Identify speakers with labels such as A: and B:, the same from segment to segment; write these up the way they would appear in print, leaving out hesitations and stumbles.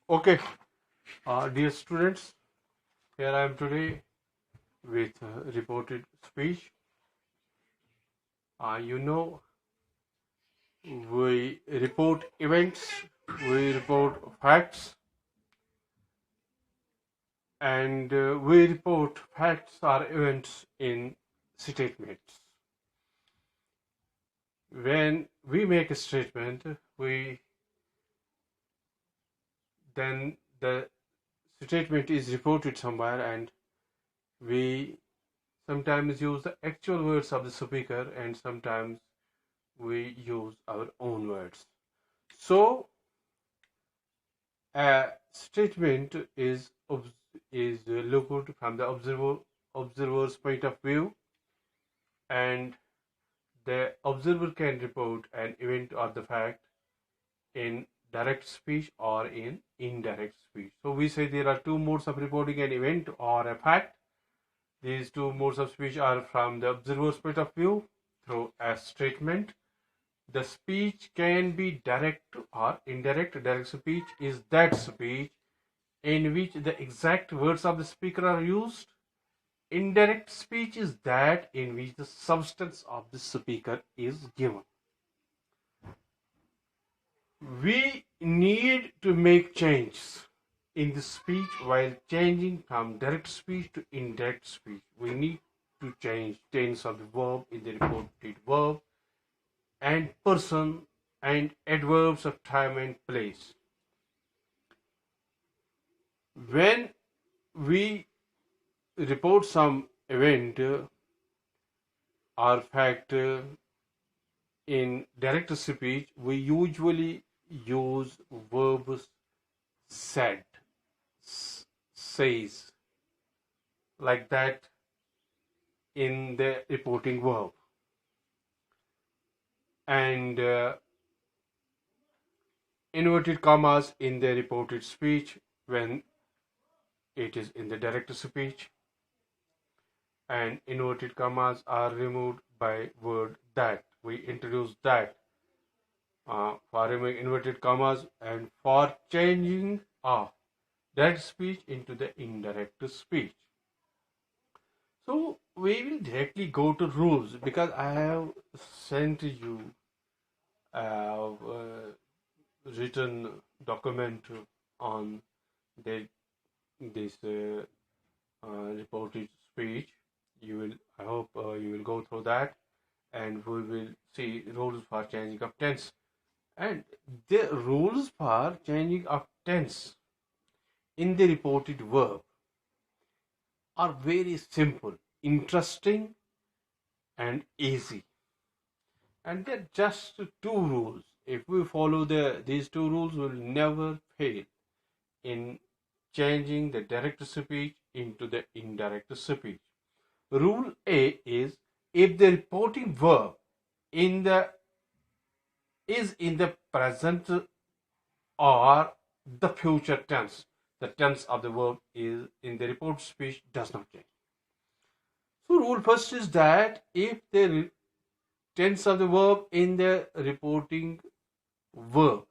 A: Okay, dear students, here I am today with reported speech. You know, we report events, we report facts, and we report facts or events in statements. When we make a statement, then the statement is reported somewhere, and we sometimes use the actual words of the speaker, and sometimes we use our own words. So a statement is looked from the observer's point of view, and the observer can report an event or the fact in direct speech or in indirect speech. So we say there are two modes of reporting an event or a fact. These two modes of speech are from the observer's point of view through a statement. The speech can be direct or indirect. Direct speech is that speech in which the exact words of the speaker are used. Indirect speech is that in which the substance of the speaker is given. We need to make changes in the speech while changing from direct speech to indirect speech. We need to change tense of the verb in the reported verb and person and adverbs of time and place. When we report some event or fact in direct speech, we usually use verbs said, says, like that in the reporting verb, and inverted commas in the reported speech when it is in the direct speech, and inverted commas are removed by word that. We introduce that for removing inverted commas and for changing of direct speech into the indirect speech. So we will directly go to rules, because I have sent you a written document on this reported speech. I hope you will go through that, and we will see rules for changing of tense. And the rules for changing of tense in the reported verb are very simple, interesting, and easy. And they're just two rules. If we follow these two rules, we'll never fail in changing the direct speech into the indirect speech. Rule A is, if the reporting verb is in the present or the future tense, the tense of the verb is in the reported speech does not change. So rule first is that if the tense of the verb in the reporting verb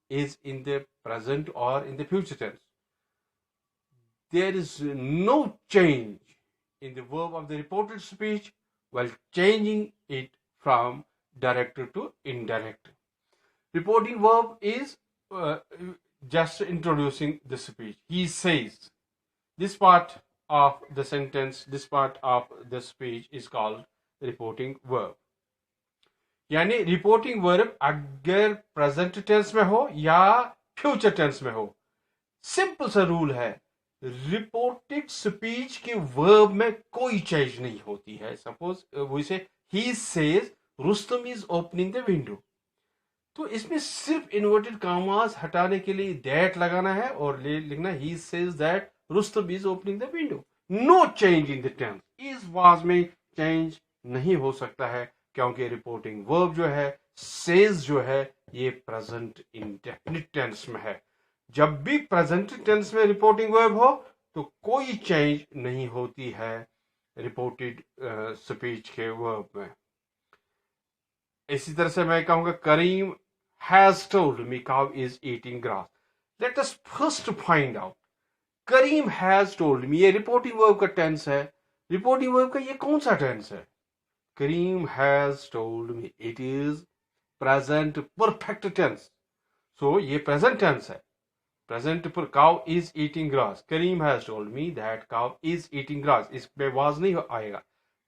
A: is in the present or in the future tense, there is no change in the verb of the reported speech while changing it from direct to indirect. Reporting verb is just introducing the speech. He says. This part of the sentence, this part of the speech is called reporting verb. यानी reporting verb अगर present tense में हो या future tense में हो, simple सा rule है, reported speech के वर्ब में कोई चेंज नहीं होती है. सपोज वी से he says Rustam is opening the window, तो इसमें सिर्फ इन्वर्टेड कॉमास हटाने के लिए दैट लगाना है और लिखना ही says that Rustam is opening the window. No change in the tense. Is was में चेंज नहीं हो सकता है, क्योंकि रिपोर्टिंग वर्ब जो है, सेज जो है, ये प्रेजेंट इंडेफिनिट टेंस में है. जब भी प्रेजेंट टेंस में रिपोर्टिंग वर्ब हो तो कोई चेंज नहीं होती है रिपोर्टेड स्पीच के वर्ब में. इसी तरह से मैं कहूंगा Karim has told me cow is eating grass. Let us first find out Karim has told me, ये रिपोर्टिंग वर्ब का टेंस है। रिपोर्टिंग वर्ब का ये कौन सा टेंस है? Karim has told me, it is present perfect tense. So ये प्रेजेंट टेंस है। प्रेजेंट पर cow is eating grass, Karim has told me that cow is eating grass, इस पे वाज नहीं आएगा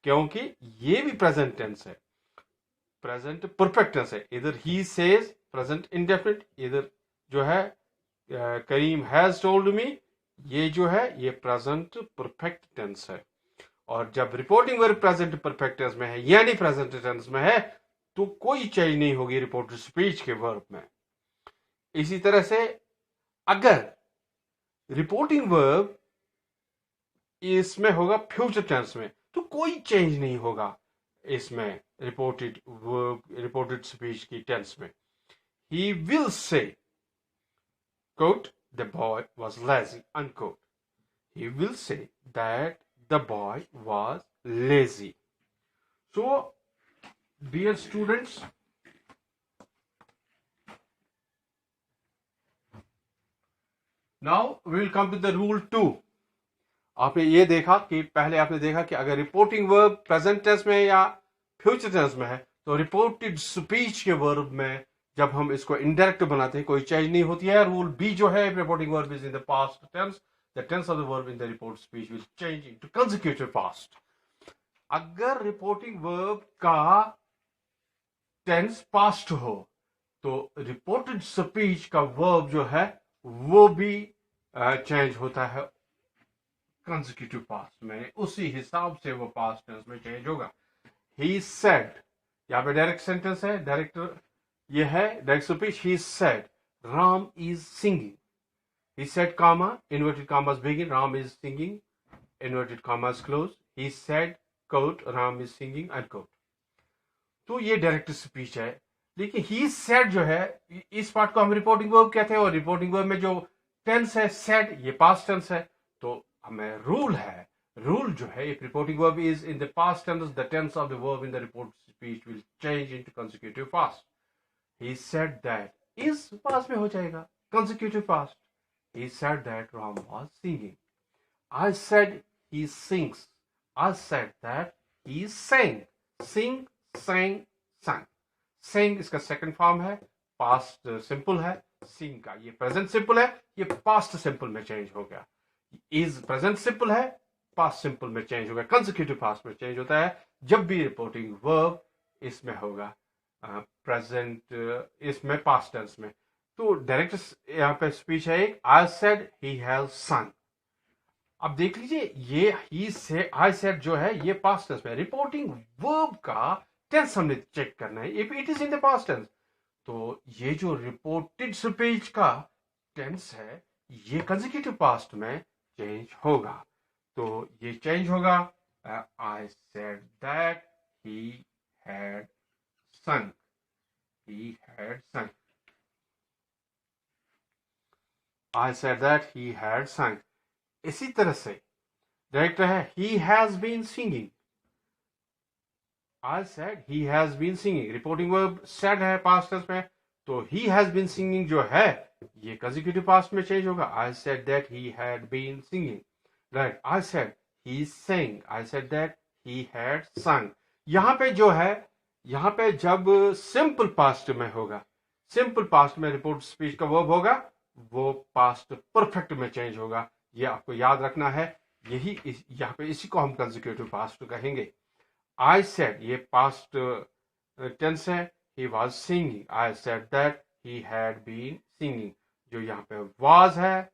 A: क्योंकि ये भी प्रेजेंट टेंस है, प्रेजेंट परफेक्ट टेंस है। इधर ही सेज प्रेजेंट इंडेफिनिट, इधर जो है करीम हैज टोल्ड मी, ये जो है ये प्रेजेंट परफेक्ट टेंस है। और जब reporting verb present perfect tense में है यानी प्रेजेंट टेंस में है तो कोई चेंज नहीं होगी रिपोर्टेड स्पीच के वर्ब में। इसी तरह से अगर रिपोर्टिंग वर्ब इसमें होगा फ्यूचर टेंस में तो कोई चेंज नहीं होगा इसमें रिपोर्टेड वर्ब रिपोर्टेड स्पीच की टेंस में। He will say quote the boy was lazy unquote, he will say that the boy was lazy. So dear students, now we will come to the rule 2. आपने ये देखा कि पहले आपने देखा कि अगर रिपोर्टिंग वर्ब प्रेजेंट टेंस में या फ्यूचर टेंस में है तो रिपोर्टेड स्पीच के वर्ब में जब हम इसको इनडायरेक्ट बनाते हैं कोई चेंज नहीं होती है। रूल बी जो है reporting verb is in the past tense, the tense of the verb in the report speech will change into consecutive past. अगर रिपोर्टिंग वर्ब का टेंस पास्ट हो तो रिपोर्टेड स्पीच का वर्ब जो है वो भी चेंज होता है कंसेक्यूटिव पास्ट में, उसी हिसाब से वो पास्ट टेंस में चेंज होगा। ही सेड, यहाँ पे डायरेक्ट सेंटेंस है, डायरेक्टर ये है direct speech. He said Ram is singing, he said comma inverted commas begin, Ram is singing inverted commas close, he said quote Ram is singing unquote। तो ये direct speech है। लेकिन he said जो है इस पार्ट को हम रिपोर्टिंग वर्ब कहते हैं और रिपोर्टिंग वर्ब में जो टेंस है सेड ये पास्ट टेंस है। तो हमें रूल है, रूल जो है if reporting verb is in the past tense the tense of the verb in the report speech will change into consecutive past। he said that is past में हो जाएगा consecutive past। he said that Ram was singing। I said he sings, I said that he sang, sing sang sang। sing इसका second form है, past simple है, sing का ये present simple है, ये पास्ट सिंपल में चेंज हो गया। is प्रेजेंट सिंपल है, पास्ट सिंपल में चेंज हो गया, कंसेक्यूटिव पास्ट में चेंज होता है जब भी रिपोर्टिंग वर्ब इसमें होगा प्रेजेंट इसमें पास्ट टेंस में। तो डायरेक्ट यहाँ पे स्पीच है एक, आई सेड ही हैज सन। अब देख लीजिए ये ही से आई सेड जो है ये पास्ट टेंस में, रिपोर्टिंग वर्ब का टेंस हमने चेक करना है if it is in the past tense. तो ये जो रिपोर्टेड स्पीच का टेंस है ये कंसेक्यूटिव पास्ट में चेंज होगा। तो ये चेंज होगा I said that he had sung, he had sung। I said that he had sung। इसी तरह से डायरेक्ट है he has been singing। I said he has been singing, reporting verb said है past tense में, तो he has been singing जो है ये कंसेक्यूटिव पास्ट में चेंज होगा। I said that he had been singing, right। I said he sang, I said that he had sung। यहाँ पे जो है यहाँ पे जब सिंपल पास्ट में होगा, सिंपल पास्ट में रिपोर्ट स्पीच का वर्ब होगा वो पास्ट परफेक्ट में चेंज होगा। ये आपको याद रखना है, यही यहाँ पे इसी को हम कंसेक्यूटिव पास्ट कहेंगे। आई सेड ये पास्ट टेंस है, he was singing, I said that he had been singing. जो यहाँ पे वाज है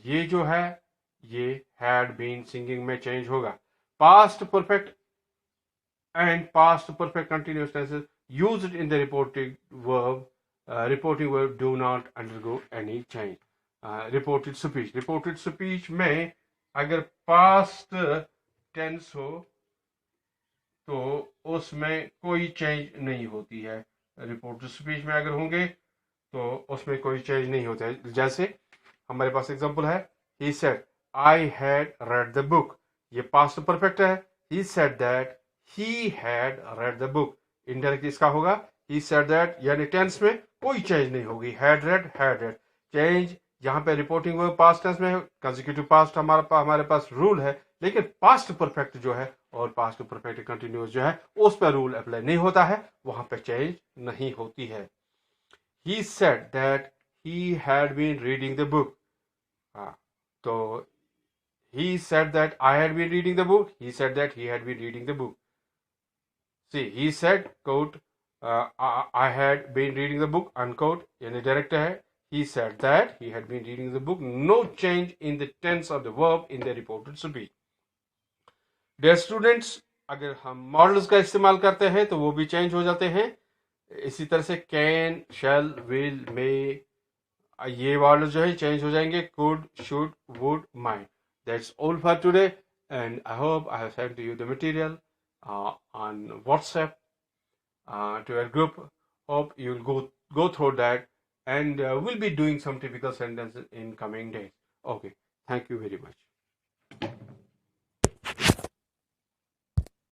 A: ये जो है ये हैड बीन सिंगिंग में चेंज होगा। Past perfect and past perfect continuous tenses used in the reporting verb do not undergo any change। reported speech में अगर past tense हो तो उसमें कोई चेंज नहीं होती है। रिपोर्टेड स्पीच में अगर होंगे तो उसमें कोई चेंज नहीं होता है। जैसे हमारे पास एग्जांपल है, he said I had read the book, ये past perfect है। he said that he had read the book, indirect इसका होगा he said that, यानी टेंस में कोई चेंज नहीं होगी। had read चेंज यहाँ पे रिपोर्टिंग वर्ब पास्ट टेंस में है, कंसेक्यूटिव पास्ट हमारे पास रूल है, लेकिन पास्ट परफेक्ट जो है और पास्ट परफेक्ट कंटिन्यूअस जो है उस पर रूल अप्लाई नहीं होता है, वहां पे चेंज नहीं होती है. He said that he had been reading the book. तो he said that I had been reading the book. He said that he had been reading the book. See, he said, quote, I had been reading the book, unquote, यानी direct है. He said that he had been reading the book. No change in the tense of the verb in the reported speech. Dear students, अगर हम models का इस्तेमाल करते हैं तो वो भी चेंज हो जाते हैं. इसी तरह से कैन, शेल, विल, मे, ये वर्ड जो है चेंज हो जाएंगे. Could, should, would, might. That's all for today, and I hope I have sent you the material on WhatsApp to your group. Hope you'll go through that, and we'll be doing some typical sentences in coming days. Okay, thank you very much.